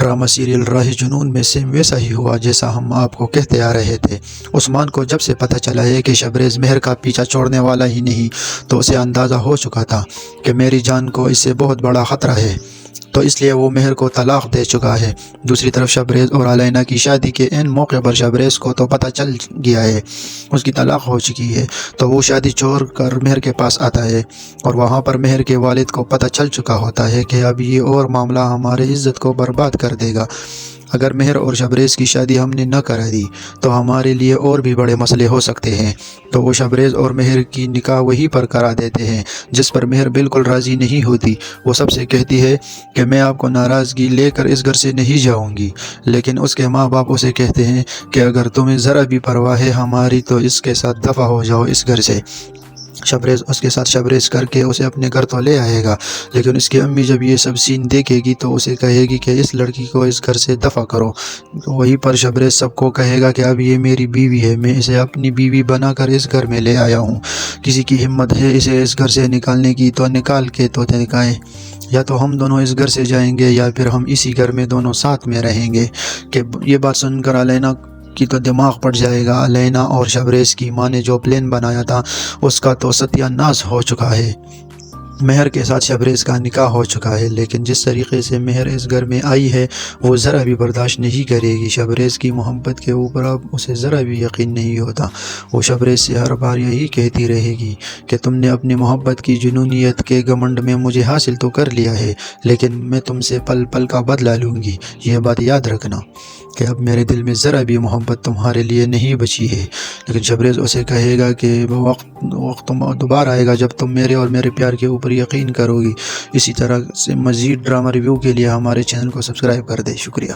Drama serial راہ جنون میں سیم ویسا ہی ہوا جیسا ہم آپ کو کہتے آ رہے تھے۔ عثمان کو جب سے پتہ چلا ہے کہ شبریز مہر کا پیچھا چھوڑنے والا ہی نہیں تو اسے اندازہ ہو چکا تھا کہ میری جان کو اس سے بہت بڑا خطرہ ہے، تو اس لیے وہ مہر کو طلاق دے چکا ہے۔ دوسری طرف شبریز اور علینا کی شادی کے عین موقع پر شبریز کو تو پتہ چل گیا ہے، اس کی طلاق ہو چکی ہے، تو وہ شادی چھوڑ کر مہر کے پاس آتا ہے اور وہاں پر مہر کے والد کو پتہ چل چکا ہوتا ہے کہ اب یہ اور معاملہ ہمارے عزت کو برباد کر دے گا۔ اگر مہر اور شبریز کی شادی ہم نے نہ کرا دی تو ہمارے لیے اور بھی بڑے مسئلے ہو سکتے ہیں، تو وہ شبریز اور مہر کی نکاح وہیں پر کرا دیتے ہیں، جس پر مہر بالکل راضی نہیں ہوتی۔ وہ سب سے کہتی ہے کہ میں آپ کو ناراضگی لے کر اس گھر سے نہیں جاؤں گی، لیکن اس کے ماں باپ اسے کہتے ہیں کہ اگر تمہیں ذرا بھی پرواہ ہے ہماری تو اس کے ساتھ دفع ہو جاؤ اس گھر سے۔ شبریز اس کے ساتھ شبریز کر کے اسے اپنے گھر تو لے آئے گا، لیکن اس کی امی جب یہ سب سین دیکھے گی تو اسے کہے گی کہ اس لڑکی کو اس گھر سے دفع کرو۔ وہیں پر شبریز سب کو کہے گا کہ اب یہ میری بیوی ہے، میں اسے اپنی بیوی بنا کر اس گھر میں لے آیا ہوں، کسی کی ہمت ہے اسے اس گھر سے نکالنے کی تو نکال کے تو نکائیں، یا تو ہم دونوں اس گھر سے جائیں گے یا پھر ہم اسی گھر میں دونوں ساتھ میں رہیں گے۔ کہ یہ بات سن کر علینا کی تو دماغ پھٹ جائے گا۔ علینا اور شبریز کی ماں نے جو پلان بنایا تھا اس کا تو ستیہ ناش ہو چکا ہے۔ مہر کے ساتھ شبریز کا نکاح ہو چکا ہے، لیکن جس طریقے سے مہر اس گھر میں آئی ہے وہ ذرا بھی برداشت نہیں کرے گی۔ شبریز کی محبت کے اوپر اب اسے ذرا بھی یقین نہیں ہوتا۔ وہ شبریز سے ہر بار یہی کہتی رہے گی کہ تم نے اپنی محبت کی جنونیت کے گھمنڈ میں مجھے حاصل تو کر لیا ہے، لیکن میں تم سے پل پل کا بدلہ لوں گی، یہ بات یاد رکھنا کہ اب میرے دل میں ذرا بھی محبت تمہارے لیے نہیں بچی ہے۔ لیکن شبریز اسے کہے گا کہ وہ وقت دوبارہ آئے گا جب تم میرے اور میرے پیار کے اوپر یقین کرو گی۔ اسی طرح سے مزید ڈرامہ ریویو کے لیے ہمارے چینل کو سبسکرائب کر دیں۔ شکریہ۔